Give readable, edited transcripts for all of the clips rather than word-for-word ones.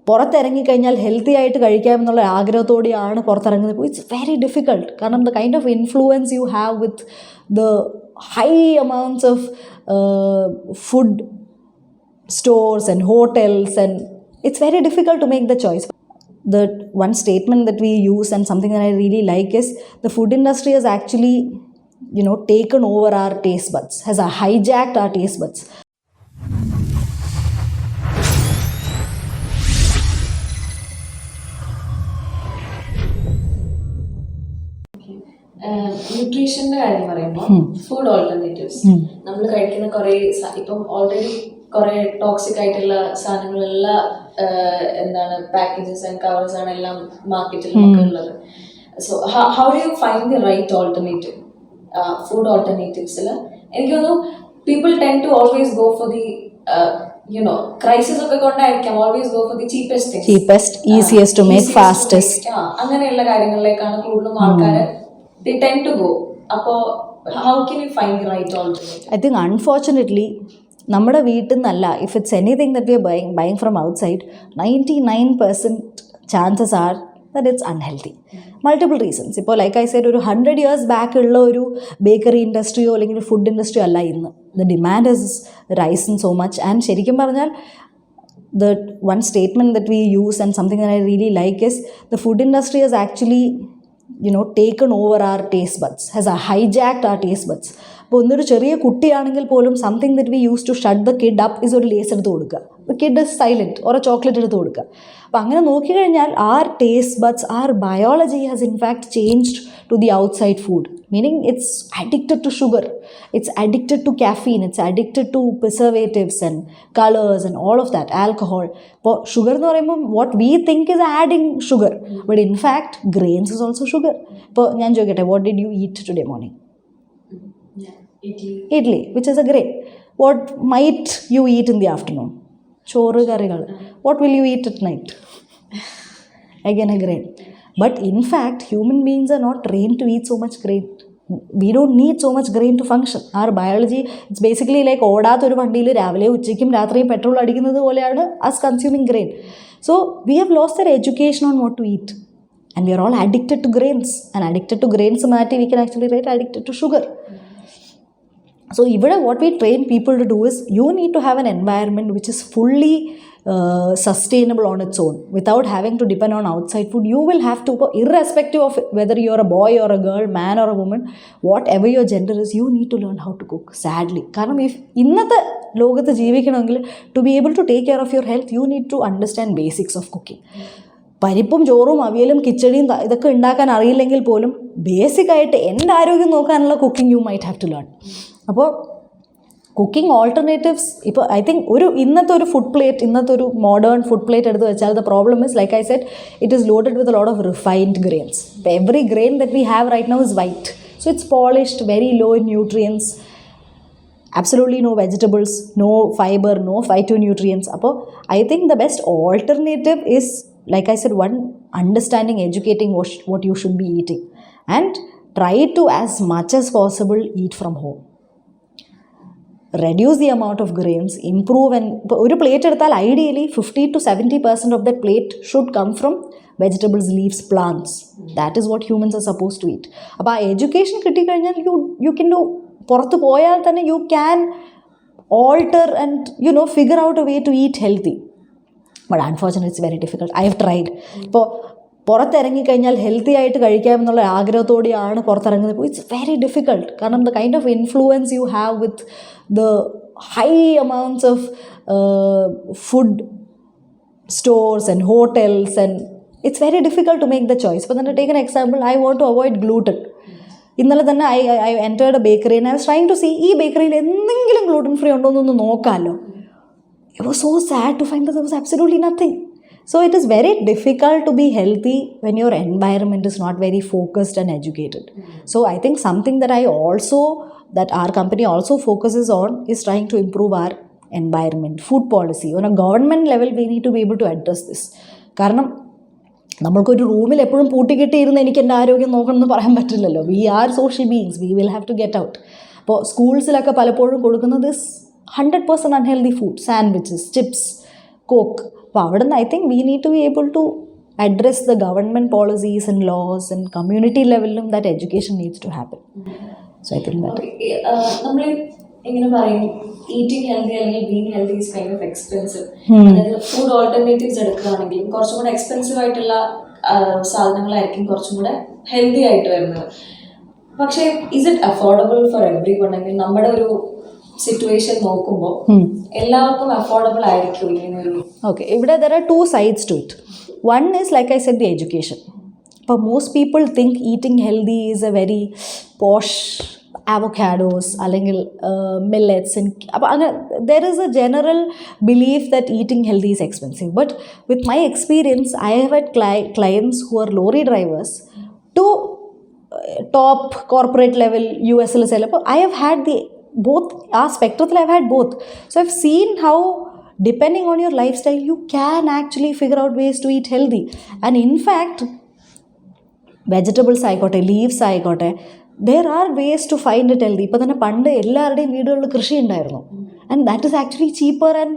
പുറത്തിറങ്ങിക്കഴിഞ്ഞാൽ healthy ആയിട്ട് കഴിക്കാമെന്നുള്ള ആഗ്രഹത്തോടെയാണ് പുറത്തിറങ്ങുന്നത്. It's very difficult. കാരണം the kind of influence you have with the high amounts of food stores and hotels, and it's very difficult to make the choice. The one statement that we use and something that I really like is the food industry has actually, taken over our taste buds, has hijacked our taste buds. ന്യൂട്രീഷൻ്റെ കാര്യം പറയുമ്പോൾ food alternatives നമ്മൾ കഴിക്കുന്ന കുറേ ഇപ്പം already കുറേ toxic ആയിട്ടുള്ള സാധനങ്ങളെല്ലാം packages and covers ആണ് എല്ലാം മാർക്കറ്റിൽ നമുക്ക് ഉള്ളത്. So how do you find the right alternative food ഓൾട്ടർനേറ്റീവ്സിൽ? എനിക്ക് തോന്നുന്നു people tend to always go for the crisis ഒക്കെ കൊണ്ടായിരിക്കാം always go for the cheapest easiest to make fastest അങ്ങനെയുള്ള കാര്യങ്ങളിലേക്കാണ് കൂടുതലും ആൾക്കാർ they tend to go. അപ്പോൾ how can you find the right alternative? I think unfortunately നമ്മുടെ വീട്ടിൽ നിന്നല്ല, if it's anything that we are buying from outside, 99% chances are that it's unhealthy. Multiple reasons. ഇപ്പോൾ like I Z ഒരു 100 years back ഉള്ള ഒരു bakery ഇൻഡസ്ട്രിയോ അല്ലെങ്കിൽ food ഇൻഡസ്ട്രിയോ അല്ല ഇന്ന്. The demand is rising so much. And ശരിക്കും പറഞ്ഞാൽ the one statement that we use and something that I really like is the food industry has actually taken over our taste buds, has hijacked our taste buds. അപ്പോൾ ഒന്നൊരു ചെറിയ കുട്ടിയാണെങ്കിൽ പോലും something that we use to shut the kid up is ഒരു Lay's എടുത്ത് കൊടുക്കുക. The kid is silent, ഓരോ chocolate എടുത്ത് കൊടുക്കുക. അപ്പോൾ അങ്ങനെ നോക്കിക്കഴിഞ്ഞാൽ our taste buds, our biology has in fact changed to the outside food. Meaning it's addicted to sugar, it's addicted to caffeine, it's addicted to preservatives and colours and all of that, alcohol. ഇപ്പോൾ sugar എന്ന് പറയുമ്പോൾ what we think is adding sugar, but in fact grains is also sugar. ഇപ്പോൾ ഞാൻ ചോദിക്കട്ടെ, what did you eat today morning? Idli, which is a grain. What might you eat in the afternoon? Choru karigal. What will you eat at night? Again a grain. But in fact, human beings are not trained to eat so much grain. We don't need so much grain to function. Our biology, it's basically like ഓടാത്തൊരു വണ്ടിയിൽ രാവിലെ ഉച്ചയ്ക്കും രാത്രിയും petrol അടിക്കുന്നത് പോലെയാണ് us consuming grain. So we have lost our education on what to eat. And we are all addicted to grains. And addicted to grains മാറ്റി we can actually write addicted to sugar. So ഇവിടെ what we train people to do is you need to have an environment which is fully sustainable on its own without having to depend on outside food. You will have to, irrespective of whether you're a boy or a girl, man or a woman, whatever your gender is, you need to learn how to cook, sadly. കാരണം ഇന്നത്തെ ലോകത്ത് ജീവിക്കണമെങ്കിൽ to be able to take care of your health, you need to understand basics of cooking. പരിപ്പും ചോറും അവിയലും കിച്ചടിയും ഇതൊക്കെ ഉണ്ടാക്കാൻ അറിയില്ലെങ്കിൽ പോലും ബേസിക്കായിട്ട് എൻ്റെ ആരോഗ്യം നോക്കാനുള്ള cooking you might have to learn. അപ്പോൾ കുക്കിംഗ് ഓൾട്ടർനേറ്റീവ്സ് ഇപ്പോൾ ഐ തിങ്ക് ഇന്നത്തെ ഒരു ഫുഡ് പ്ലേറ്റ്, ഇന്നത്തെ ഒരു മോഡേൺ ഫുഡ് പ്ലേറ്റ് എടുത്ത് വെച്ചാൽ the problem is like I said it is loaded with a lot of refined grains. ഇപ്പോൾ every grain that we have right now is white, so it's polished, very low in nutrients, absolutely no vegetables, no fiber, no phytonutrients. അപ്പോൾ I think the best alternative is, like I said, one, understanding, educating what you should be eating, and try to as much as possible eat from home. Reduce the amount of grains, improve, and ഒരു plate എടുത്താൽ ideally 50 to 70% of that plate should come from vegetables, leaves, plants. That is what humans are supposed to eat. അപ്പോൾ ആ education കിട്ടിക്കഴിഞ്ഞാൽ you can do, പുറത്ത് പോയാൽ തന്നെ you can alter and figure out a way to eat healthy. But unfortunately it's very difficult. I have tried. ഇപ്പോൾ പുറത്തിറങ്ങിക്കഴിഞ്ഞാൽ healthy ആയിട്ട് കഴിക്കാമെന്നുള്ള ആഗ്രഹത്തോടെയാണ് പുറത്തിറങ്ങുന്നത്. It's very difficult. കാരണം the kind of influence you have with the high amounts of food stores and hotels, and it's very difficult to make the choice. But then to take an example, I want to avoid gluten. ഇന്നലെ തന്നെ I entered a bakery and I was trying to see ഈ ബേക്കറിയിൽ എന്തെങ്കിലും gluten free ഉണ്ടോ എന്നൊന്ന് നോക്കാമല്ലോ. It was so sad to find that there was absolutely nothing. So it is very difficult to be healthy when your environment is not very focused and educated. So I think something that that our company also focuses on is trying to improve our environment, food policy. On a government level, we need to be able to address this. കാരണം നമ്മൾക്കൊരു റൂമിൽ എപ്പോഴും പൂട്ടിക്കെട്ടിയിരുന്ന് എനിക്ക് എൻ്റെ ആരോഗ്യം നോക്കണമെന്ന് പറയാൻ പറ്റില്ലല്ലോ. We are social beings, we will have to get out. അപ്പോൾ സ്കൂൾസിലൊക്കെ പലപ്പോഴും കൊടുക്കുന്നത് 100% unhealthy food, sandwiches, chips, coke. അപ്പോൾ അവിടെ നിന്ന് I think we need to be able to address the government policies and laws and community level that education needs to happen. So I think that നമ്മൾ ഇങ്ങനെ പറയും eating healthy അല്ലെങ്കിൽ being healthy is kind of expensive. അതായത് food alternatives എടുക്കുകയാണെങ്കിലും കുറച്ചും കൂടെ expensive ആയിട്ടുള്ള സാധനങ്ങളായിരിക്കും കുറച്ചും കൂടെ ഹെൽത്തി ആയിട്ട് വരുന്നത്. പക്ഷേ is it affordable for every one? അല്ലെങ്കിൽ നമ്മുടെ ഒരു സിറ്റുവേഷൻ നോക്കുമ്പോൾ എല്ലാവർക്കും അഫോർഡബിൾ ആയിരിക്കും ഇങ്ങനെ ഒരു? ഓക്കെ, ഇവിടെ there are two sides to it. One is, like I said, the education. But most people think eating healthy is a very posh avocados, അല്ലെങ്കിൽ millets. And there is a general belief that eating healthy is expensive. But with my experience, I have had clients who are lorry drivers to top corporate level USL seller. I have had both. Spectral, I've had both. So I've seen how, depending on your lifestyle, you can actually figure out ways to eat healthy. And in fact, vegetables ആയിക്കോട്ടെ, leaves ആയിക്കോട്ടെ, there are ways to find it healthy. ഇപ്പോൾ തന്നെ പണ്ട് എല്ലാവരുടെയും വീടുകളിൽ കൃഷി ഉണ്ടായിരുന്നു, and that is actually cheaper and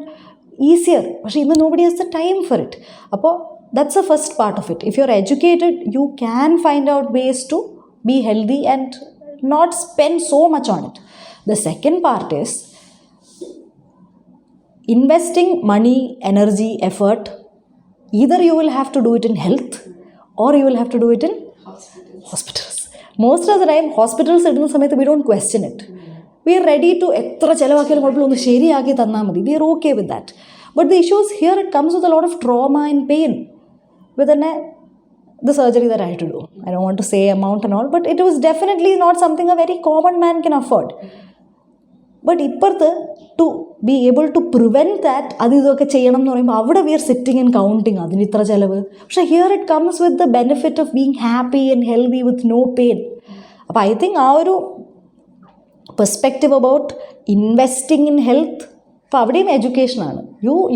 easier. പക്ഷേ ഇന്ന് nobody has the time for it. അപ്പോൾ that's the first part of it. If you're educated, you can find out ways to be healthy and not spend so much on it. The second part is investing money, energy, effort. Either you will have to do it in health or you will have to do it in hospitals. Most of the time, hospitals ഇടുന്ന സമയത്ത് we don't question it. We are ready to എത്ര ചിലവാക്കിയാലും കുഴപ്പമില്ല, ഒന്ന് ശരിയാക്കി തന്നാൽ മതി. We are okay with that. But the issue is here, it comes with a lot of trauma and pain. With the surgery that I had to do, I don't want to say amount and all, but it was definitely not something a very common man can afford. But ഇപ്പുറത്ത് to be able to prevent that, അത് ഇതൊക്കെ ചെയ്യണം എന്ന് പറയുമ്പോൾ അവിടെ we are sitting and counting അതിന് ഇത്ര ചിലവ്. പക്ഷേ here it comes with the benefit of being happy and healthy with no pain. അപ്പോൾ ഐ തിങ്ക് ആ ഒരു perspective about investing in health, അപ്പോൾ അവിടെയും എഡ്യൂക്കേഷനാണ്.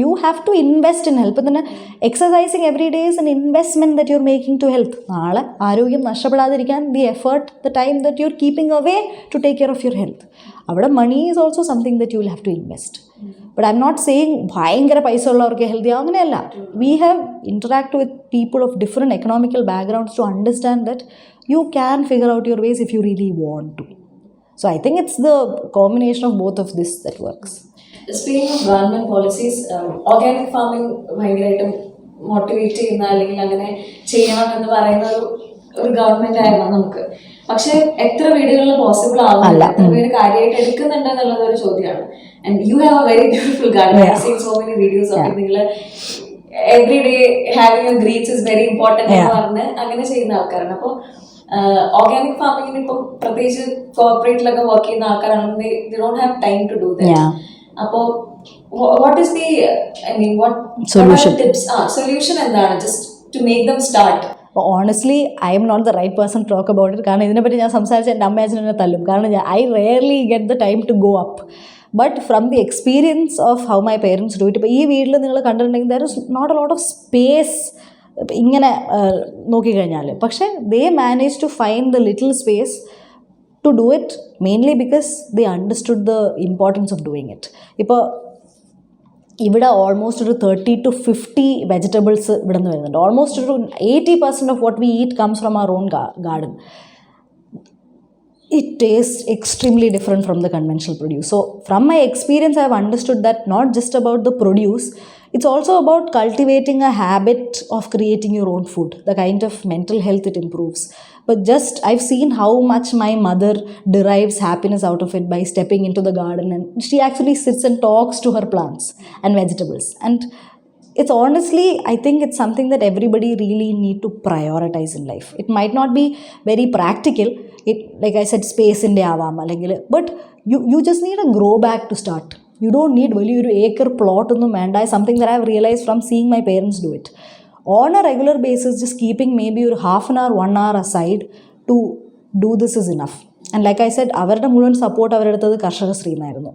You have to invest in health. തന്നെ exercising every day is an investment that you are making to health. നാളെ ആരോഗ്യം നഷ്ടപ്പെടാതിരിക്കാൻ the effort, the time that you are keeping away to take care of your health. അവിടെ money is also something that you will have to invest. But I am not saying ഭയങ്കര പൈസ ഉള്ളവർക്ക് healthy അങ്ങനെയല്ല. We have interact with people of different economical backgrounds to understand that you can figure out your ways if you really want to. So I think it's the combination of both of this that works. Speaking of government policies, organic farming ഭയങ്കരമായിട്ടും motivate ചെയ്യുന്ന അല്ലെങ്കിൽ അങ്ങനെ ചെയ്യണം എന്ന് പറയുന്ന ഒരു government ആയിരുന്നു നമുക്ക്. പക്ഷെ എത്ര വീടുകളിൽ പോസിബിൾ ആവുന്നില്ല, എത്ര പേര് കാര്യമായിട്ട് എടുക്കുന്നുണ്ട് എന്നുള്ളത് ഒരു ചോദ്യമാണ്. And you have a very beautiful garden. I seen so many videos ഒക്കെ നിങ്ങൾ every day having a greens is very important എന്ന് പറഞ്ഞ് അങ്ങനെ ചെയ്യുന്ന ആൾക്കാരാണ്. അപ്പോൾ ഓർഗാനിക് ഫാമിങ്ങിന് ഇപ്പം പ്രത്യേകിച്ച് കോർപ്പറേറ്റിലൊക്കെ വർക്ക് ചെയ്യുന്ന ആൾക്കാരാണെങ്കിൽ they don't have time to do that. അപ്പോൾ what is the, I mean, what solution tips? Solution എന്താണ് just to make them start? Honestly, I am not the right person to talk about it. കാരണം ഇതിനെപ്പറ്റി ഞാൻ സംസാരിച്ച എൻ്റെ അമ്മ അച്ഛനെ തല്ലും. കാരണം I rarely get the time to go up. But from the experience of how my parents do it, ഇപ്പോൾ ഈ വീട്ടിൽ നിങ്ങൾ കണ്ടിട്ടുണ്ടെങ്കിൽ there is not a lot of space ഇങ്ങനെ നോക്കിക്കഴിഞ്ഞാൽ. പക്ഷേ they manage to find the little space to do it, mainly because they understood the importance of doing it. ഇപ്പോൾ ഇവിടെ ഓൾമോസ്റ്റ് ഒരു 30 to 50 വെജിറ്റബിൾസ് ഇവിടെ നിന്ന് വരുന്നുണ്ട്. ഓൾമോസ്റ്റ് ഒരു 80% of what we eat comes from our own garden. It tastes extremely different from the conventional produce. So from my experience, I have understood that not just about the produce, it's also about cultivating a habit of creating your own food, the kind of mental health it improves. But just I've seen how much my mother derives happiness out of it by stepping into the garden, and she actually sits and talks to her plants and vegetables. And it's honestly, I think it's something that everybody really need to prioritize in life. It might not be very practical. It, like I said, space in the avam, but you just need a grow bag to start. You don't need വലിയൊരു acre plot ഒന്നും വേണ്ട. Something that I've realized from seeing my parents do it. On a regular basis, just keeping maybe ഒരു half an hour, 1 hour aside to do this is enough. And like I said, അവരുടെ മുഴുവൻ support അവരെടുത്തത് കർഷകശ്രീ എന്നായിരുന്നു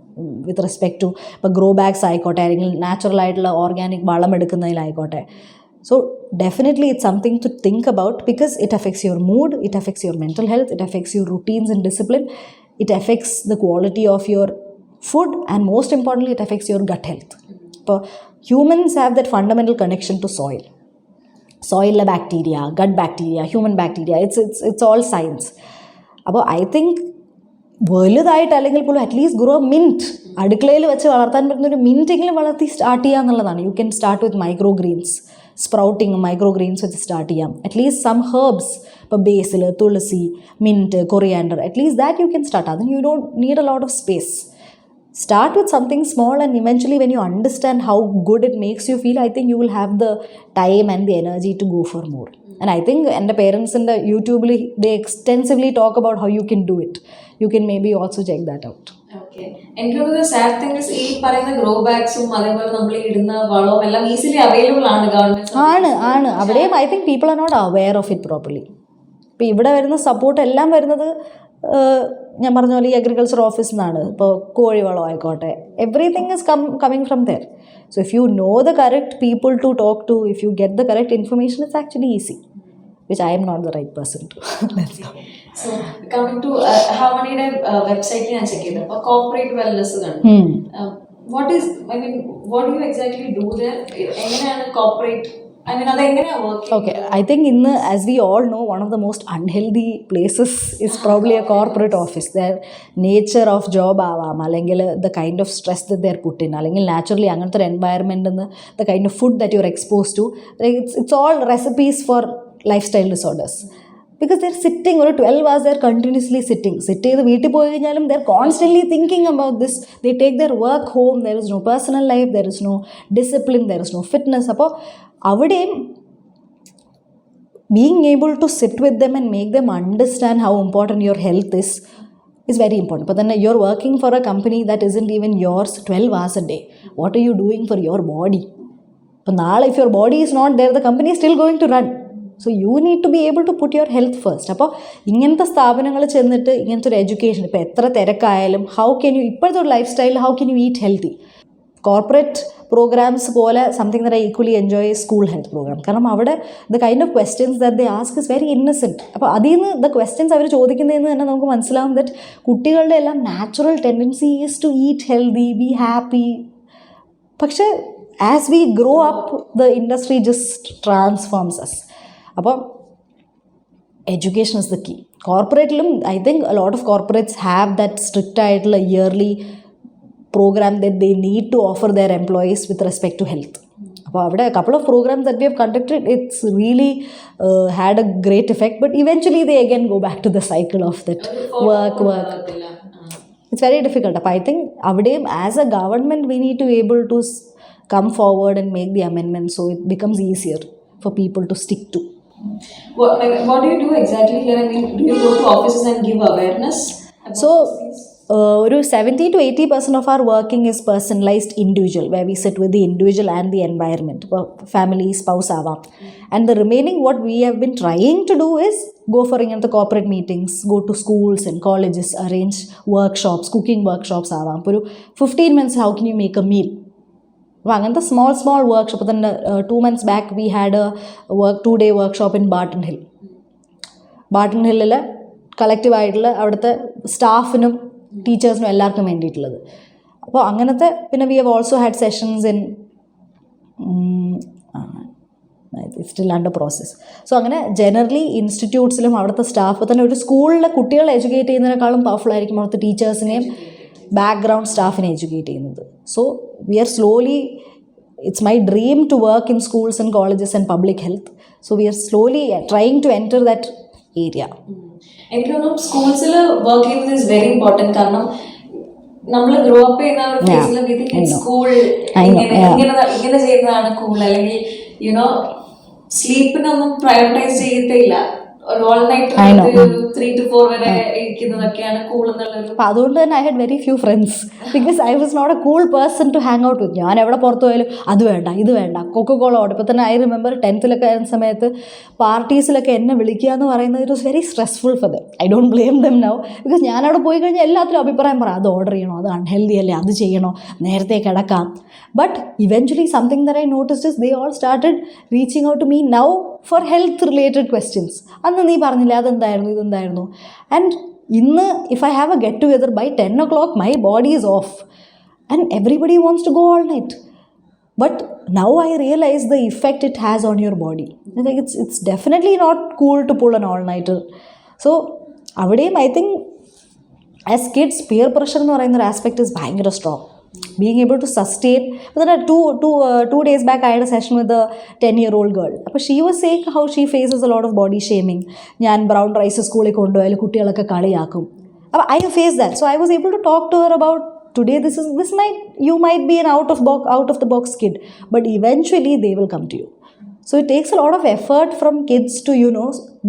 with respect to ഇപ്പോൾ grow bags ആയിക്കോട്ടെ, അല്ലെങ്കിൽ natural ആയിട്ടുള്ള organic വളം എടുക്കുന്നതിലായിക്കോട്ടെ. So definitely it's something to think about because it affects your mood, it affects your mental health, it affects your routines and discipline, it affects the quality of your food, and most importantly it affects your gut health. ഇപ്പോൾ humans have that fundamental connection to soil. Soil bacteria, gut bacteria, human bacteria, it's all science. അപ്പോൾ I think വലുതായിട്ട് അല്ലെങ്കിൽ പോലും at least grow mint, അടുക്കളയിൽ വെച്ച് വളർത്താൻ പറ്റുന്ന ഒരു മിൻറ്റെങ്കിലും വളർത്തി സ്റ്റാർട്ട് ചെയ്യുക എന്നുള്ളതാണ്. You can start with micro greens, sprouting micro greens വെച്ച് സ്റ്റാർട്ട് ചെയ്യാം. അറ്റ്ലീസ്റ്റ് സം ഹെർബ്സ്, ഇപ്പോൾ basil, tulsi, mint, coriander, at least that you can start. അതിന് you don't need a lot of space. Start with something small, and eventually when you understand how good it makes you feel, I think you will have the time and the energy to go for more. And I think എൻ്റെ parents in the YouTube, they extensively talk about how you can do it. You can maybe also check that out. Okay. എനിക്ക് തോന്നുന്നത് sad thing ഈ പറയുന്ന grow ബാഗ്സും അതേപോലെ നമ്മൾ ഇടുന്ന വളവും എല്ലാം ഈസിലി അവൈലബിൾ ആണ് ഗവൺമെന്റ്. ആണ് അവിടെയും I think people are not aware of it properly. ഇപ്പോൾ ഇവിടെ വരുന്ന സപ്പോർട്ട് എല്ലാം വരുന്നത് ഞാൻ പറഞ്ഞ പോലെ ഈ അഗ്രികൾച്ചർ ഓഫീസിൽ നിന്നാണ്. ഇപ്പോൾ കോഴിവളം ആയിക്കോട്ടെ, everything is coming from there. So if you know the correct people to talk to, if you get the correct information, it's actually easy, which I am not the right person to. Let's go. So coming to Harmonyയുടെ website ഞാൻ check ചെയ്തു. അപ്പോൾ corporate wellness കണ്ടു. What do you exactly do there? എങ്ങനെയാണ് corporate, Okay, I think as we all know, one of the most unhealthy places is probably a corporate office. Their nature of job ആവാം, അല്ലെങ്കിൽ the kind of stress that they are put in, അല്ലെങ്കിൽ naturally അങ്ങനത്തെ ഒരു environment and the kind of food that you are exposed to, like it's all recipes for lifestyle disorders. Because they're sitting, or 12 hours they're continuously sitting. Sit ചെയ്ത് വീട്ടിൽ പോയി കഴിഞ്ഞാലും they're constantly thinking about this. They take their work home. There is no personal life. There is no discipline. There is no fitness. അപ്പോൾ അവിടെയും being able to sit with them and make them understand how important your health is very important. But then you're working for a company that isn't even yours 12 hours a day. What are you doing for your body? But now if your body is not there, the company is still going to run. So you need to be able to put your health first. അപ്പോൾ ഇങ്ങനത്തെ സ്ഥാപനങ്ങൾ ചെന്നിട്ട് ഇങ്ങനത്തെ ഒരു education, ഇപ്പോൾ എത്ര തിരക്കായാലും ഇപ്പോഴത്തെ ഒരു ലൈഫ് സ്റ്റൈലിൽ how can you eat healthy. Corporate programs പോലെ something that I equally enjoy school health program. കാരണം അവിടെ the kind of questions that they ask is very innocent. അപ്പോൾ അതിൽ നിന്ന് ദ ക്വസ്റ്റ്യൻസ് അവർ ചോദിക്കുന്നതെന്ന് തന്നെ നമുക്ക് മനസ്സിലാവും ദറ്റ് കുട്ടികളുടെ എല്ലാം natural tendency is to eat healthy, be happy. പക്ഷേ as we grow up the industry just transforms us. അപ്പോൾ എഡ്യൂക്കേഷൻ ഇസ് ദ കീ. കോർപ്പറേറ്റിലും I think a lot of corporates have that strict ആയിട്ടുള്ള early program that they need to offer their employees with respect to health. അപ്പോൾ അവിടെ a couple of programs that we have conducted, it's really had a great effect, but eventually they again go back to the cycle of that work. It's very difficult. അപ്പോൾ I think അവിടെയും as a government we need to be able to come forward and make the amendments so it becomes easier for people to stick to. What do you do exactly here? I mean, do you go to offices and give awareness about these? ഒരു 70 to 80% of our working is personalized individual, where we sit with the individual and the environment, family, spouse ആവാം. And the remaining what we have been trying to do is go for the corporate meetings, go to schools and colleges, arrange workshops, cooking workshops ആവാം. ഒരു 15 minutes how can you make a meal. അപ്പോൾ അങ്ങനത്തെ small workshop തന്നെ 2 months back we had a 2-day workshop in Barton ഹില്ലിൽ കളക്റ്റീവായിട്ടുള്ള അവിടുത്തെ സ്റ്റാഫിനും ടീച്ചേഴ്സിനും എല്ലാവർക്കും വേണ്ടിയിട്ടുള്ളത്. അപ്പോൾ അങ്ങനത്തെ പിന്നെ we have also had sessions in still under process. So അങ്ങനെ ജനറലി ഇൻസ്റ്റിറ്റ്യൂട്ട്സിലും അവിടുത്തെ സ്റ്റാഫ് തന്നെ ഒരു സ്കൂളിലെ കുട്ടികളെ എഡ്യൂക്കേറ്റ് ചെയ്യുന്നതിനേക്കാളും പവർഫുൾ ആയിരിക്കും അവിടുത്തെ ടീച്ചേഴ്സിനെയും ബാക്ക്ഗ്രൗണ്ട് സ്റ്റാഫിനെ എഡ്യൂക്കേറ്റ് ചെയ്യുന്നത്. So we are slowly, it's my dream to work in schools and colleges and public health. So we are slowly trying to enter that area. എനിക്ക് തോന്നുന്നു സ്കൂൾസിൽ വർക്ക് ചെയ്യുന്നത് ഇസ് വെരി ഇമ്പോർട്ടൻറ്റ്. കാരണം നമ്മൾ grow up ചെയ്യുന്ന ഒരു ഫേസിൽ we think school ഇങ്ങനെ ചെയ്യുന്നതാണ് കൂൾ, അല്ലെങ്കിൽ യുനോ സ്ലീപ്പിനൊന്നും പ്രയോറിറ്റൈസ് ചെയ്യത്തില്ല. ഓൾ നൈറ്റ് 3 to 4 വരെ ഇരിക്കുന്നതൊക്കെയാണ് കൂൾ എന്നുള്ളൊരു. അപ്പം അതുകൊണ്ട് തന്നെ I had very few friends because I was not a cool person to hang out with. ഞാൻ എവിടെ പുറത്തു പോയാലും അത് വേണ്ട ഇത് വേണ്ട, കൊക്കോകോള ഓർഡർ. ഇപ്പോൾ തന്നെ ഐ റിമെമ്പർ 10th ആയിരുന്ന സമയത്ത് പാർട്ടീസിലൊക്കെ എന്നെ വിളിക്കുക എന്ന് പറയുന്നത് it was very stressful for them. I don't blame dum now, because ഞാനവിടെ പോയി കഴിഞ്ഞാൽ എല്ലാത്തിലും അഭിപ്രായം പറയാം, അത് ഓർഡർ ചെയ്യണോ, അത് അൺഹെൽത്തി അല്ലേ, അത് ചെയ്യണോ, നേരത്തെ കിടക്കാം. But eventually something that I noticed is they all started reaching out to me now for health related questions. അന്ന് നീ പറഞ്ഞില്ല അതെന്തായിരുന്നു ഇതെന്തായിരുന്നു. ആൻഡ് ഇന്ന് if I have a get together by 10 o'clock my body is off and everybody wants to go all night. But now I realize the effect it has on your body. I think it's definitely not cool to pull an all-nighter. So അവിടെയും I think as kids peer pressure എന്ന് പറയുന്ന ഒരു aspect is ഭയങ്കര strong. Being able to sustain. But then 2 days back I had a session with a 10-year-old girl. അപ്പോൾ she was saying how she faces a lot of body shaming. ഞാൻ brown rice സ്കൂളിൽ കൊണ്ടുപോയാൽ കുട്ടികളൊക്കെ കളിയാക്കും. അപ്പോൾ I faced that. So I was able to talk to her about today you might be an out of the box kid, but eventually they will come to you. So it takes a lot of effort from kids to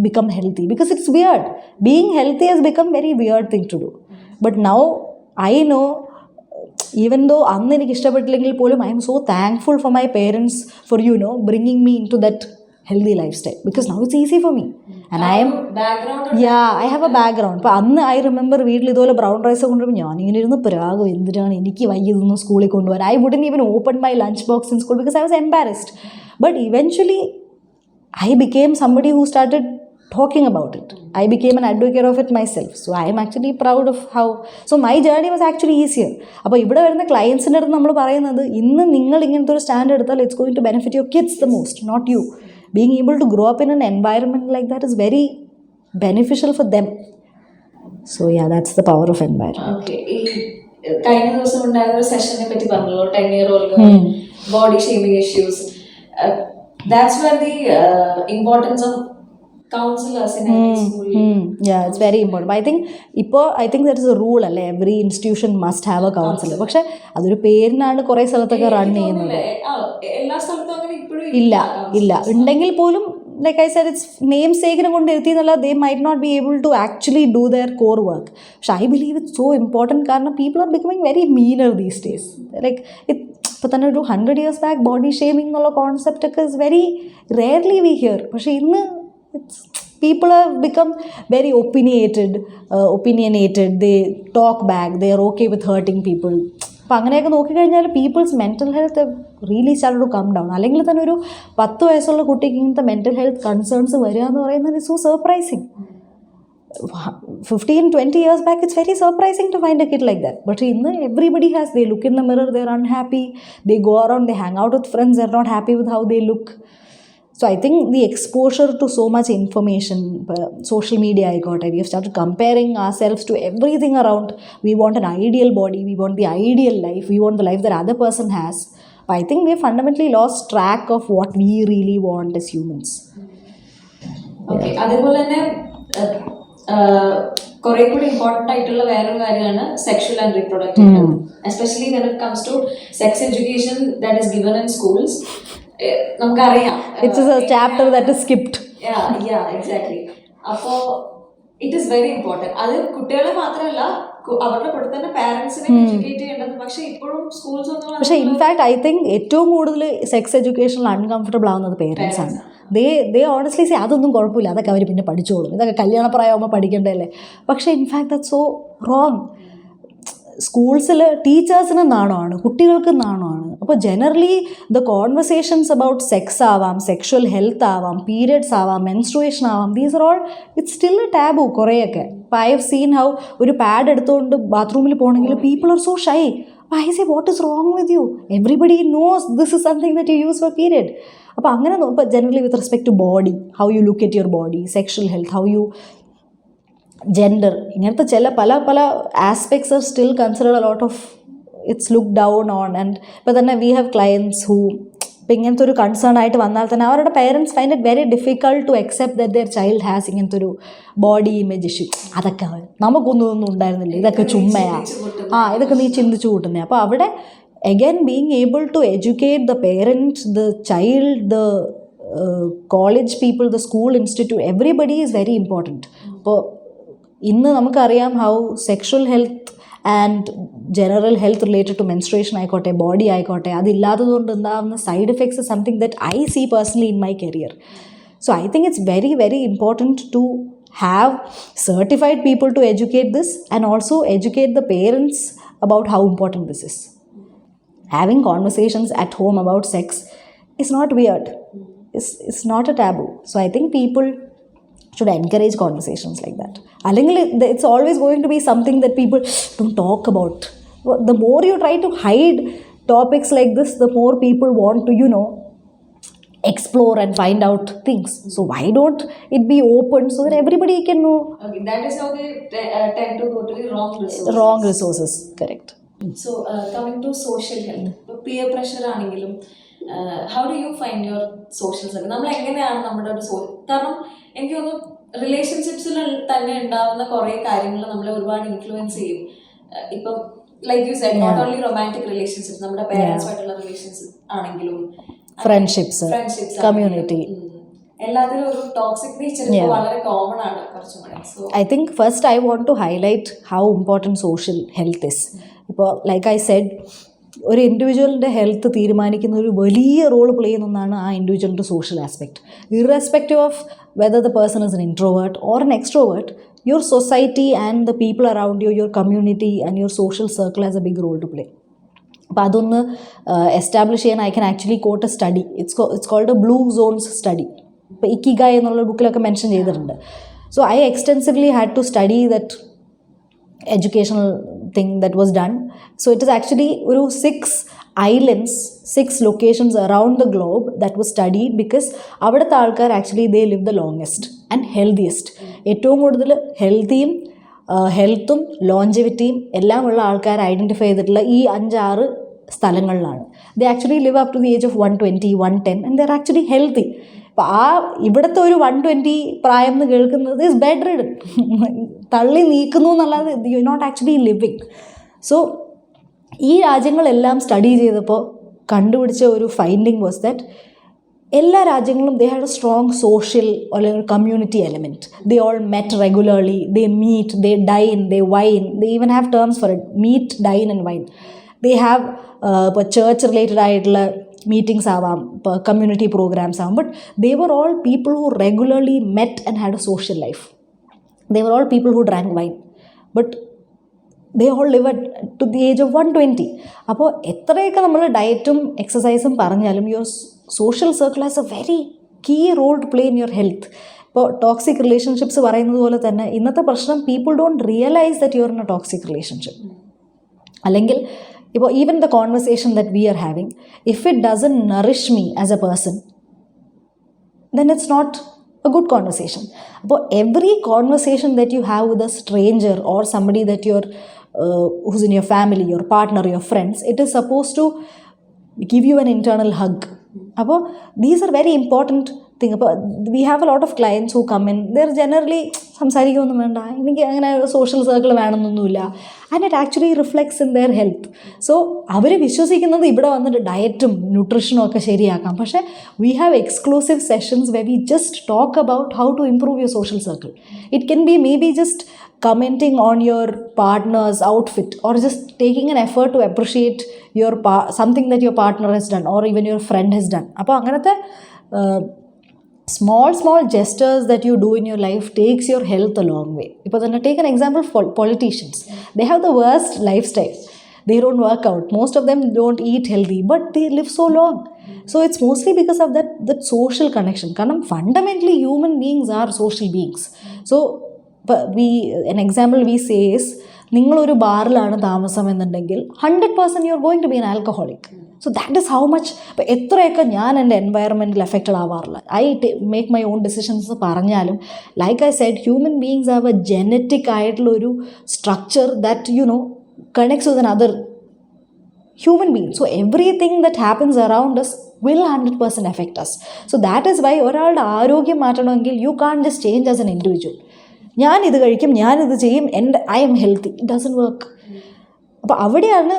become healthy, because it's weird. Being healthy has become very weird thing to do. But now I know, even though അന്ന് എനിക്ക് ഇഷ്ടപ്പെട്ടില്ലെങ്കിൽ പോലും I am so thankful for my parents for bringing me into that healthy lifestyle, because now it's easy for me and I am I have a background. അപ്പോൾ അന്ന് I remember വീട്ടിൽ ഇതുപോലെ brown rice കൊണ്ടുവരുമ്പോൾ ഞാനിങ്ങനെ ഇരുന്ന് പ്രാകും, എന്തിനാണ് എനിക്ക് വൈകിയതൊന്നും സ്കൂളിൽ കൊണ്ടുപോകാൻ. I wouldn't even open my lunch box in school because I was embarrassed. But eventually I became somebody who started talking about it. I became an advocate of it myself. So I am actually proud of how. So my journey was actually easier. അപ്പോൾ ഇവിടെ വരുന്ന ക്ലയൻസിൻ്റെ അടുത്ത് നമ്മൾ പറയുന്നത്, ഇന്ന് നിങ്ങൾ ഇങ്ങനത്തെ ഒരു സ്റ്റാൻഡ് എടുത്താൽ it's going to benefit your kids the most, not you. Being able to grow up in an environment like that is very beneficial for them. So yeah, that's the power of environment. Okay. കഴിഞ്ഞ ദിവസം ഉണ്ടായിരുന്ന ഒരു സെഷനെ പറ്റി പറഞ്ഞല്ലോ, 10-year-old body shaming issues. That's where the importance of counselors in every school. Yeah, it's very important. But I think that is a rule അല്ലേ, every institution must have a counselor. പക്ഷെ അതൊരു പേരിനാണ് കുറേ സ്ഥലത്തൊക്കെ റൺ ചെയ്യുന്നത്. എല്ലാ സ്ഥലത്തും അങ്ങനെ ഇപ്പോഴും ഇല്ല ഉണ്ടെങ്കിൽ പോലും, like I said, it's namesake കൊണ്ട് എഴുതി എന്നല്ല, they might not be able to actually do their core work. പക്ഷെ I believe it's so important കാരണം people are becoming very meaner these days. Like ഇപ്പോൾ തന്നെ ഒരു 100 years back ബോഡി ഷേമിംഗ് എന്നുള്ള concept ഒക്കെ is very rarely we hear. പക്ഷെ ഇന്ന് people have become very opinionated, they talk back, they are okay with hurting people. അപ്പം അങ്ങനെയൊക്കെ നോക്കിക്കഴിഞ്ഞാൽ people's mental health really started to come down. അല്ലെങ്കിൽ തന്നെ ഒരു 10 വയസ്സുള്ള കുട്ടിക്ക് ഇങ്ങനത്തെ മെൻ്റൽ ഹെൽത്ത് കൺസേൺസ് വരിക എന്ന് പറയുന്നത് it's so surprising. 15-20 years back it's very surprising to find a kid like that. But ഇന്ന് everybody they look in the mirror, they're unhappy, they go around, they hang out with friends, they're not happy with how they look. So I think the exposure to so much information, social media we have started comparing ourselves to everything around. We want an ideal body, we want the ideal life, we want the life that other person has. But I think we have fundamentally lost track of what we really want as humans. Okay, അതേപോലെ തന്നെ കുറേ കൂടി important ആയിട്ടുള്ള വേറൊരു കാര്യമാണ് sexual and reproductive health, especially when it comes to sex education that is given in schools. നമുക്കറിയാം it's a chapter that is skipped. Yeah exactly. അപ്പോൾ it is very important. അത് കുട്ടികളെ മാത്രമല്ല, അവരുടെ കൂടെ തന്നെ പാരൻസിനെ എഡ്യൂക്കേറ്റ് ചെയ്യേണ്ടത്. പക്ഷേ ഇപ്പോഴും സ്കൂൾസ് ഒന്നും. പക്ഷേ ഇൻഫാക്ട് ഐ തിങ്ക് ഏറ്റവും കൂടുതൽ സെക്സ് എഡ്യൂക്കേഷനിൽ അൺകംഫർട്ടബിൾ ആവുന്നത് പേരൻസ് ആണ്. ദേ ഓണസ്റ്റ്ലി സേ അതൊന്നും കുഴപ്പമില്ല, അതൊക്കെ അവർ പിന്നെ പഠിച്ചോളും, ഇതൊക്കെ കല്യാണപ്രായമാകുമ്പോൾ പഠിക്കേണ്ടതല്ലേ. പക്ഷേ ഇൻഫാക്ട് ദാറ്റ്സ് സോ റോങ്. സ്കൂൾസിൽ ടീച്ചേഴ്സിന് നാണമാണ്, കുട്ടികൾക്ക് നാണമാണ്. അപ്പോൾ generally the conversations about sex ആവാം, സെക്ഷൽ ഹെൽത്ത് ആവാം, പീരിയഡ്സ് ആവാം, മെൻസ്ട്രുവേഷൻ ആവാം, these are all it's still A taboo കുറേയൊക്കെ. അപ്പോൾ ഐ ഹവ് സീൻ ഹൗ ഒരു പാഡ് എടുത്തുകൊണ്ട് ബാത്റൂമിൽ പോകണമെങ്കിൽ people are so shy. I say, what is wrong with you? Everybody knows this is something that you use for period. അപ്പോൾ അങ്ങനെ ഇപ്പോൾ generally with respect to body, how you look at your body, sexual health, how you gender, ഇങ്ങനത്തെ പല aspects are still considered a lot of it's look down on. And ഇപ്പോൾ തന്നെ we have clients who ഇപ്പം ഇങ്ങനത്തെ ഒരു concern ആയിട്ട് വന്നാൽ തന്നെ അവരുടെ parents find it very difficult to accept that their child has ഇങ്ങനത്തെ ഒരു ബോഡി ഇമേജ് ഇഷ്യൂ. അതൊക്കെ നമുക്കൊന്നും ഉണ്ടായിരുന്നില്ല, ഇതൊക്കെ ചുമ്മയാ, ഇതൊക്കെ നീ ചിന്തിച്ചു കൂട്ടുന്നേ. അപ്പോൾ അവിടെ again being able to educate the parent, the child, the college people, the school institute, everybody is very important. അപ്പോൾ ഇന്ന് നമുക്കറിയാം how sexual health and general health related to menstruation ആയിക്കോട്ടെ, ബോഡി ആയിക്കോട്ടെ, അതില്ലാത്തതുകൊണ്ട് ഉണ്ടാകുന്ന side effects something that I see personally in my career. So I think it's very very important to have certified people to educate this and also educate the parents about how important this is. Having conversations at home about sex is not weird. It's not a taboo. So I think people should encourage conversations like that. It's always going to be something that people don't talk about. The more you try to hide topics like this, the more people want to, explore and find out things. So why don't it be open so that everybody can know? Okay, that is how they tend to go to the wrong resources. Wrong resources, correct. So coming to social health, peer pressure ആണെങ്കിലും how do you find your social circle? നമ്മൾ എങ്ങനെയാണ് നമ്മുടെ ഒരു കാരണം എനിക്ക് തോന്നുന്നു റിലേഷൻഷിപ്സിൽ തന്നെ ഉണ്ടാവുന്ന കുറേ കാര്യങ്ങൾ നമ്മളെ ഒരുപാട് ഇൻഫ്ലുവൻസ് ചെയ്യും. ഇപ്പം like you said, not only romantic relationships, നമ്മുടെ പേരൻസുമായിട്ടുള്ള റിലേഷൻഷിപ്പ് ആണെങ്കിലും ഫ്രണ്ട്ഷിപ്സ്, കമ്മ്യൂണിറ്റി, എല്ലാത്തിലും ഒരു ടോക്സിക് നേച്ചർ വളരെ കോമൺ ആണ് കുറച്ചും കൂടെ. So I think first I want to highlight how important social health is. ഇപ്പോൾ ലൈക്ക് ഐ സെഡ്, ഒരു ഇൻഡിവിജ്വലിൻ്റെ ഹെൽത്ത് തീരുമാനിക്കുന്ന ഒരു വലിയ റോൾ പ്ലേ ചെയ്യുന്നതാണ് ആ ഇൻഡിവിജ്വലിൻ്റെ social aspect. Irrespective of whether the person is an introvert or an extrovert, your society and the people around you, your community and your social circle has a big role to play. അപ്പോൾ അതൊന്ന് establish ചെയ്യാൻ I can actually quote a study. It's called a blue zones study. ഇപ്പോൾ Ikigai എന്നുള്ള ബുക്കിലൊക്കെ mention ചെയ്തിട്ടുണ്ട്. So I extensively had to study that educational thing that was done. So it is actually 6 islands, 6 locations around the globe that was studied because അവിടുത്തെ ആൾക്കാർ actually they live the longest and healthiest. ഏറ്റവും കൂടുതൽ ഹെൽത്തും ലോഞ്ചിവിറ്റിയും എല്ലാം ഉള്ള ആൾക്കാർ identify ചെയ്തിട്ടുള്ള ഈ 5-6 സ്ഥലങ്ങളിലാണ്. They actually live up to the age of 120, 110 and they're actually healthy. അപ്പോൾ ഇവിടുത്തെ ഒരു 120 പ്രായം എന്ന് കേൾക്കുന്നത് ഈസ് ബെഡ് റിഡൻ, തള്ളി നീക്കുന്നു എന്നല്ലാതെ you not actually living. So ഈ രാജ്യങ്ങളെല്ലാം സ്റ്റഡി ചെയ്തപ്പോൾ കണ്ടുപിടിച്ച ഒരു ഫൈൻഡിങ് വാസ് ദാറ്റ് എല്ലാ രാജ്യങ്ങളും they had a strong social അല്ലെങ്കിൽ community element. They all met regularly, they meet, they dine, they wine, they even have terms for it, meet, dine and wine. They have ഇപ്പോൾ church related ആയിട്ടുള്ള meetings ആവാം, ഇപ്പോൾ community programs ആവാം, but they were all people who regularly met and had a social life. They were all people who drank wine, but they all live to the age of 120. അപ്പോൾ എത്രയൊക്കെ നമ്മൾ ഡയറ്റും എക്സസൈസും പറഞ്ഞാലും your social circle has a very key role to play in your health. ഇപ്പോൾ toxic relationships പറയുന്നത് പോലെ തന്നെ ഇന്നത്തെ പ്രശ്നം, people don't realise that your in a toxic relationship. അല്ലെങ്കിൽ ഇപ്പോൾ even the conversation that we are having, if it doesn't nourish me as a person, then it's not a good conversation. But every conversation that you have with a stranger or somebody that you're who's in your family, your partner, your friends, it is supposed to give you an internal hug. Appo these are very important thing. Appo we have a lot of clients who come in, they're generally സംസാരിക്കൊന്നും വേണ്ട, എനിക്ക് അങ്ങനെ social circle വേണമെന്നൊന്നുമില്ല, and it actually reflects in their health. So അവർ വിശ്വസിക്കുന്നത് ഇവിടെ വന്നിട്ട് ഡയറ്റും ന്യൂട്രീഷനും ഒക്കെ ശരിയാക്കാം. പക്ഷേ we have exclusive sessions where we just talk about how to improve your social circle. It can be maybe just commenting on your partner's outfit or just taking an effort to appreciate your something that your partner has done or even your friend has done. അപ്പോൾ അങ്ങനത്തെ small gestures that you do in your life takes your health a long way. ഇപ്പോൾ തന്നെ take an example for politicians. They have the worst lifestyle. They don't work out. Most of them don't eat healthy, but they live so long. So it's mostly because of that social connection. കാരണം fundamentally human beings are social beings. So an example we say is, നിങ്ങളൊരു ബാറിലാണ് താമസം എന്നുണ്ടെങ്കിൽ 100% you are going to be an alcoholic. So that is how much. ഇപ്പോൾ എത്രയൊക്കെ ഞാൻ എൻ്റെ എൻവയറമെൻറ്റിൽ affected ആവാറില്ല, I make my own decisions പറഞ്ഞാലും, like I said, human beings have a genetic ആയിട്ടുള്ളൊരു structure that connects with another human being. So everything that happens around us will 100% affect us. So that is why ഒരാളുടെ ആരോഗ്യം മാറ്റണമെങ്കിൽ you can't just change as an individual. ഞാനിത് കഴിക്കും, ഞാനിത് ചെയ്യും, I am healthy. It doesn't work. അപ്പോൾ അവിടെയാണ്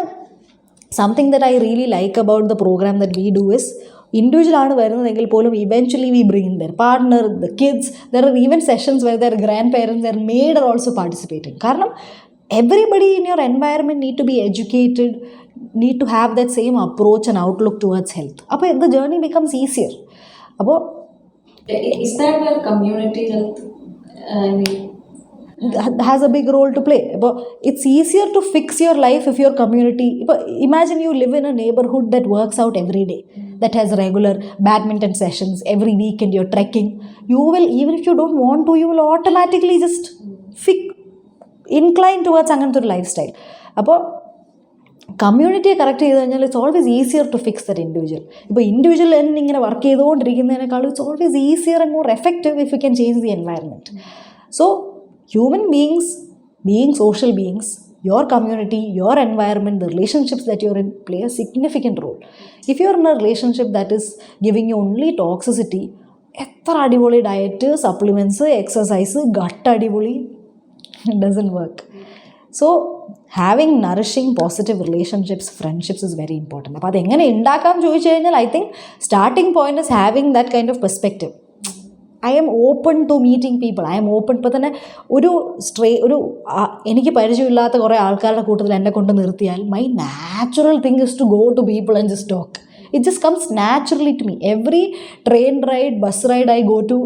something that I really like about the program that we do is, ഇൻഡിവിജ്വലാണ് വരുന്നതെങ്കിൽ പോലും eventually we bring their partner, the kids. There are even sessions where their grandparents, their maid are also participating. കാരണം everybody in your environment need to be educated, need to have that same approach and outlook towards health. Appo the journey becomes easier. Appo is that where community health has a big role to play. But it's easier to fix your life if your community, imagine you live in a neighborhood that works out every day, that has regular badminton sessions every weekend, you're trekking, you will, even if you don't want to, you will automatically just incline towards അങ്ങനത്തെ ഒരു life style. അപ്പോൾ കമ്മ്യൂണിറ്റിയെ correct ചെയ്ത് കഴിഞ്ഞാൽ it's always easier to fix that individual. ഇപ്പോൾ individual തന്നെ ഇങ്ങനെ work ചെയ്തുകൊണ്ടിരിക്കുന്നതിനേക്കാളും it's always easier and more effective if you can change the environment. So human beings, being social beings, your community, your environment, the relationships that you're in play a significant role. If you're in a relationship that is giving you only toxicity, എത്ര അടിപൊളി diet, supplements, exercise, gut അടിപൊളി, it doesn't work. So having nourishing positive relationships, friendships is very important. അപ്പോൾ അതെങ്ങനെ ഉണ്ടാക്കാം ചോദിച്ചു കഴിഞ്ഞാൽ I think starting point is having that kind of perspective. I am open to meeting people. I am open. ഇപ്പോൾ തന്നെ ഒരു എനിക്ക് പരിചയമില്ലാത്ത കുറേ ആൾക്കാരുടെ കൂട്ടത്തിൽ എന്നെ കൊണ്ട് നിർത്തിയാൽ my natural thing is to go to people and just talk. It just comes naturally to me. Every train ride, bus ride I go to,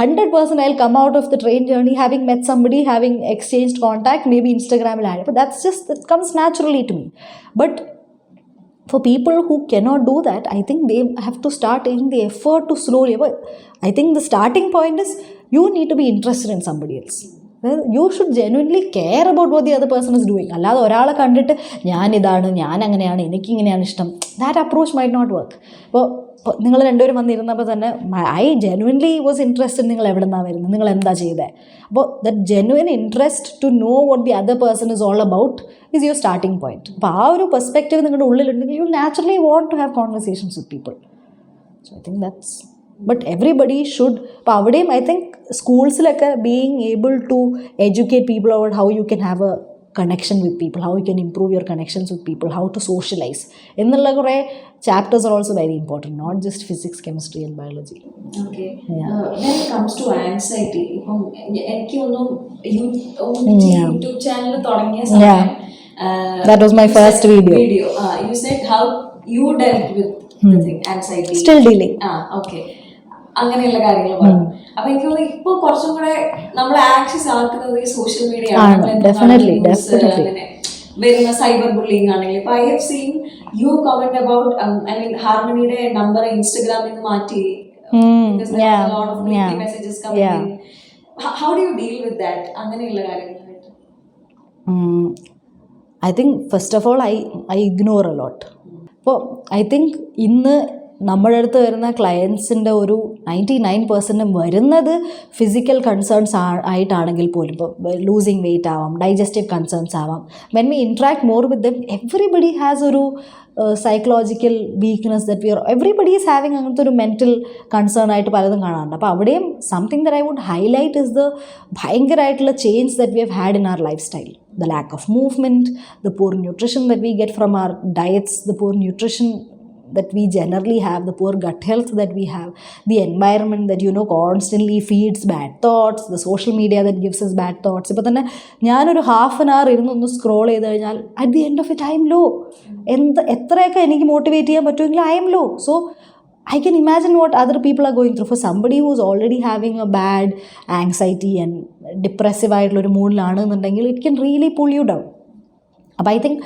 100% I'll come out of the train journey having met somebody, having exchanged contact, maybe Instagram will add. But that comes naturally to me. But for people who cannot do that, I think they have to start taking the effort to slowly. I think the starting point is you need to be interested in somebody else. You should genuinely care about what the other person is doing. അല്ലാതെ ഒരാളെ കണ്ടിട്ട് ഞാനിതാണ്, ഞാൻ അങ്ങനെയാണ്, എനിക്കിങ്ങനെയാണ് ഇഷ്ടം, that approach might not work. ഇപ്പോൾ നിങ്ങൾ രണ്ടുപേരും വന്നിരുന്നപ്പോൾ തന്നെ ഐ ജെനുവിൻലി വാസ് ഇൻട്രസ്റ്റഡ്. നിങ്ങൾ എവിടെ നിന്നാണ് വരുന്നത്, നിങ്ങൾ എന്താ ചെയ്തത്? അപ്പോൾ that genuine interest to know what the other person is all about is your starting point. അപ്പോൾ ആ ഒരു പെർസ്പെക്റ്റീവ് നിങ്ങളുടെ ഉള്ളിലുണ്ടെങ്കിൽ you naturally want to have conversations with people. So I think that's. But everybody should. അപ്പോൾ അവിടെയും I think സ്കൂൾസിലൊക്കെ being able to educate people about how you can have a connection with people, how you can improve your connections with people, how to socialize എന്നുള്ള കുറേ chapters are also very important, not just physics, chemistry and biology. Okay. When it comes to anxiety, ഇപ്പം എനിക്ക് ഒന്നും YouTube channel തുടങ്ങിയ സമയം that was my first video. You said how you dealt with the thing, anxiety. Still dealing. Okay. അങ്ങനെയുള്ള കാര്യങ്ങൾ പറഞ്ഞു. അപ്പൊ എനിക്ക് തോന്നുന്നു ഇപ്പൊ കുറച്ചും കൂടെ നമ്മളെ ആക്സസ് ആക്കുന്നത് ഈ സോഷ്യൽ മീഡിയ ആണ്. വരുന്ന സൈബർ ബുള്ളിങ് ആണെങ്കിൽ ഇപ്പൊ I have seen you comment about I mean ഹാർമണിയുടെ നമ്പർ ഇൻസ്റ്റഗ്രാമിൽ നിന്ന് മാറ്റി. Messages coming. How do you deal with that? അങ്ങനെയുള്ള കാര്യങ്ങളായിട്ട് I think first of all I ignore a lot. അപ്പോൾ ഐ തിങ്ക് ഇന്ന് നമ്മുടെ അടുത്ത് വരുന്ന ക്ലയൻസിൻ്റെ ഒരു 99% വരുന്നത് ഫിസിക്കൽ കൺസേൺസ് ആയിട്ടാണെങ്കിൽ പോലും, ഇപ്പോൾ ലൂസിങ് വെയിറ്റ് ആവാം, ഡൈജസ്റ്റീവ് കൺസേൺസ് ആവാം. When we interact more with them, everybody has ഒരു psychological weakness that everybody is having. അങ്ങനത്തെ ഒരു മെൻറ്റൽ കൺസേൺ ആയിട്ട് പലതും കാണാറുണ്ട്. അപ്പോൾ അവിടെയും something that I would highlight is the ഭയങ്കരമായിട്ടുള്ള change that we have had in our lifestyle. The lack of movement, the poor nutrition that we get from our diets, the poor nutrition that we generally have, the poor gut health that we have, the environment that constantly feeds bad thoughts, the social media that gives us bad thoughts. ഇപ്പോൾ തന്നെ ഞാനൊരു half an hour ഇരുന്നൊന്ന് scroll ചെയ്ത് കഴിഞ്ഞാൽ at the end of it I am low. എത്രയൊക്കെ എനിക്ക് motivate ചെയ്യാൻ പറ്റുമെങ്കിൽ I am low. So I can imagine what other people are going through. For somebody who's already having a bad anxiety and depressive ആയിട്ടുള്ളൊരു മൂഡിലാണെന്നുണ്ടെങ്കിൽ it can really pull you down. അപ്പോൾ I think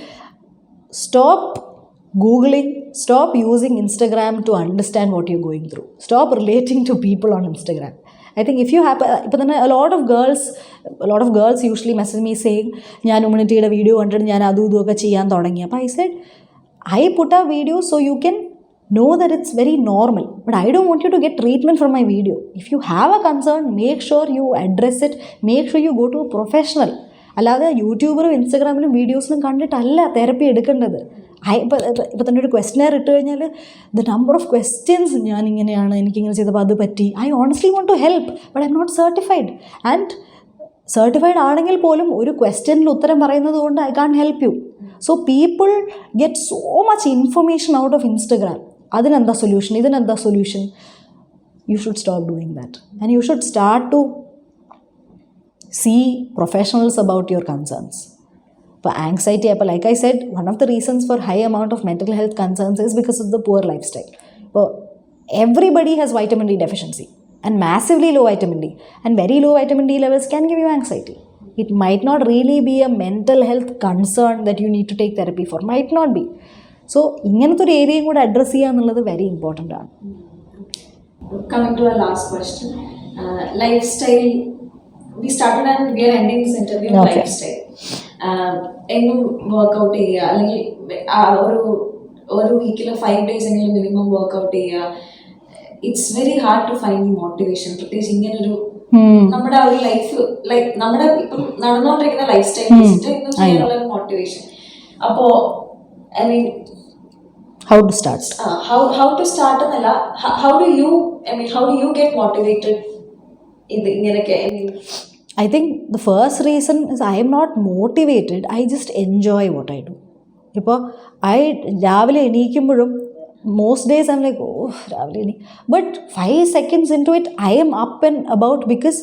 stop Googling, stop using Instagram to understand what you're going through. Stop relating to people on Instagram. I think if you have, ഇപ്പോൾ തന്നെ a lot of girls usually message me saying ഞാൻ ഉമ്മിനിറ്റിയുടെ video കണ്ടിട്ട് ഞാൻ അതും ഇതുമൊക്കെ ചെയ്യാൻ തുടങ്ങി. അപ്പോൾ I said I put a video so you can know that it's very normal, but I don't want you to get treatment from my video. If you have a concern, make sure you address it, make sure you go to a professional. അല്ലാതെ യൂട്യൂബറും ഇൻസ്റ്റഗ്രാമിലും വീഡിയോസിലും കണ്ടിട്ടല്ല therapy എടുക്കേണ്ടത്. ഇപ്പോൾ തന്നെ ഒരു questionnaire ഇട്ട് കഴിഞ്ഞാൽ the number of questions, ഞാൻ ഇങ്ങനെയാണ്, എനിക്കിങ്ങനെ ചെയ്തപ്പോൾ അത് പറ്റി. I honestly want to help, but I am not certified. And certified ആണെങ്കിൽ പോലും ഒരു ക്വസ്റ്റ്യനിൽ ഉത്തരം പറയുന്നത് കൊണ്ട് I can't help you. So people get so much information out of Instagram. അതിനെന്താ സൊല്യൂഷൻ, ഇതിനെന്താ solution? You should stop doing that and you should start to see professionals about your concerns. For anxiety, like I said, one of the reasons for high amount of mental health concerns is because of the poor lifestyle. So everybody has vitamin D deficiency and massively low vitamin D, and very low vitamin D levels can give you anxiety. It might not really be a mental health concern that you need to take therapy for, might not be. So ഇങ്ങനത്തെ ഒരു ഏരിയയും കൂടെ address ചെയ്യുക എന്നുള്ളത് very important ആണ്. Coming to our last question, lifestyle. We started and we are ending this interview on lifestyle. എന്നും workout ചെയ്യുക, അല്ലെങ്കിൽ ഒരു വീക്കിൽ 5 days എങ്കിലും മിനിമം വർക്കൗട്ട് ചെയ്യുക. It's very hard to find the motivation. പ്രത്യേകിച്ച് ഇങ്ങനൊരു നമ്മുടെ ആ ഒരു ലൈഫ് നമ്മുടെ ഇപ്പം നടന്നുകൊണ്ടിരിക്കുന്ന ലൈഫ് സ്റ്റൈൽ വെച്ചിട്ട് ഇന്ന് ചെയ്യാനുള്ള മോട്ടിവേഷൻ. അപ്പോ I mean how to start how to start എന്നല്ല, how do you get motivated ഇത് ഇങ്ങനെയൊക്കെ? I think the first reason is I am not motivated, I just enjoy what I do. ഇപ്പോൾ രാവിലെ എണീക്കുമ്പോഴും most days I'm like, oh, രാവിലെ but 5 seconds into it I am up and about, because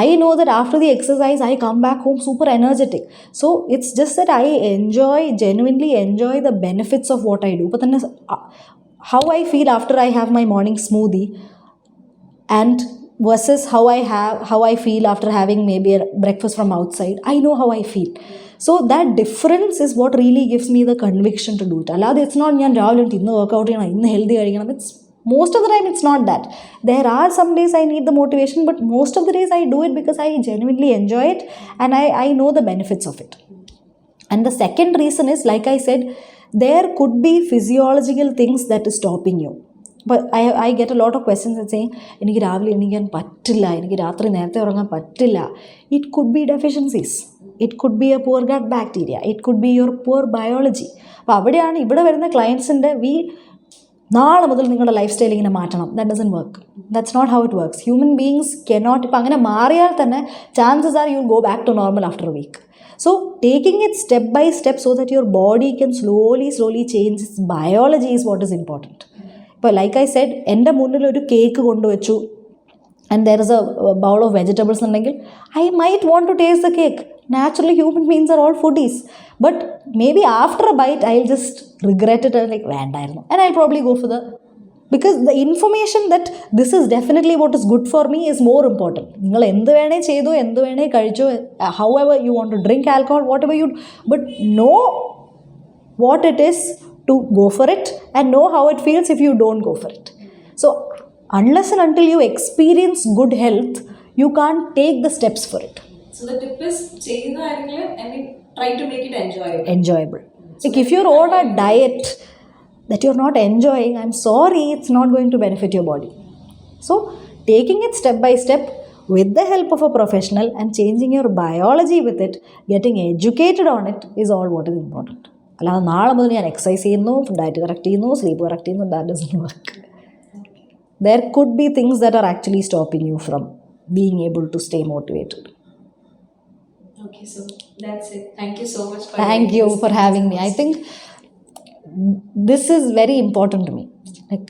I know that after the exercise I come back home super energetic. So it's just that I genuinely enjoy the benefits of what I do. But then how I feel after I have my morning smoothie and versus how I feel after having maybe a breakfast from outside, I know how I feel. So that difference is what really gives me the conviction to do it. Allada it's not ഞാൻ രാവിലെ ഇന്ന് workout ചെയ്യണം, ഇന്ന് healthy കഴിക്കണം. It's most of the time it's not that. There are some days I need the motivation, but most of the days I do it because I genuinely enjoy it and I know the benefits of it. And the second reason is, like I said, there could be physiological things that is stopping you. But I get a lot of questions that saying, എനിക്ക് രാവിലെ എണീക്കാൻ പറ്റില്ല, എനിക്ക് രാത്രി നേരത്തെ ഉറങ്ങാൻ പറ്റില്ല. It could be deficiencies. It could be a poor gut bacteria. It could be your poor biology. അപ്പോൾ അവിടെയാണ് ഇവിടെ വരുന്ന ക്ലയൻസിൻ്റെ നാളെ മുതൽ നിങ്ങളുടെ ലൈഫ് സ്റ്റൈൽ ഇങ്ങനെ മാറ്റണം. That doesn't work. That's not how it works. Human beings cannot. ഇപ്പം അങ്ങനെ മാറിയാൽ തന്നെ chances are you go back to normal after a week. So taking it step by step so that your body can slowly change its biology is what is important. ഇപ്പോൾ like I Z, എൻ്റെ മുന്നിൽ ഒരു cake കൊണ്ടുവച്ചു and there is a bowl of vegetables ഉണ്ടെങ്കിൽ I might want to taste the cake. Naturally human beings are all foodies, but maybe after a bite I'll just regret it and like വേണ്ടായിരുന്നു, and I'll probably go for because the information that this is definitely what is good for me is more important. നിങ്ങൾ എന്ത് വേണേ ചെയ്തോ, എന്ത് വേണേ കഴിച്ചോ, however you want to drink alcohol, whatever you, but know what it is to go for it and know how it feels if you don't go for it. So unless and until you experience good health, you can't take the steps for it. So the tip is ചെയ്യുന്ന കാര്യങ്ങൾ, I mean, try to make it enjoyable. Like if you're on a diet that you're not enjoying, I'm sorry, it's not going to benefit your body. So taking it step by step with the help of a professional and changing your biology with it, getting educated on it is all what is important. അല്ലാതെ നാളെ മുതൽ ഞാൻ exercise ചെയ്യുന്നു, diet correct ചെയ്യുന്നു, sleep correct ചെയ്യുന്നു, that doesn't work. There could be things that are actually stopping you from being able to stay motivated. Okay, so that's it. Thank you so much Thank you for having me. I think this is very important to me. Like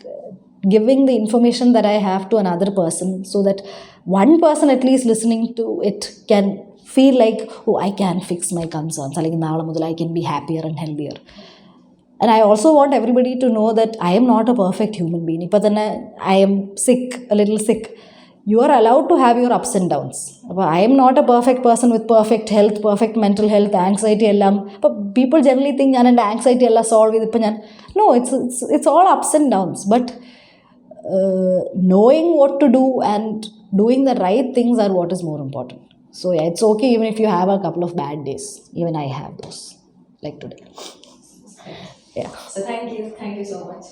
giving the information that I have to another person, so that one person at least listening to it can feel like, oh, I can fix my concerns. Like naala mudal I can be happier and healthier. And I also want everybody to know that I am not a perfect human being. Ipo thanne I am sick, a little sick. You are allowed to have your ups and downs. I am not a perfect person with perfect health, perfect mental health, anxiety ellam. But people generally think ഞാൻ എൻ്റെ anxiety എല്ലാം solve ചെയ്തിപ്പോൾ ഞാൻ, no, it's all ups and downs. But knowing what to do and doing the right things are what is more important. So yeah, it's okay even if you have a couple of bad days. Even I have those, like today. Yeah. So thank you so much.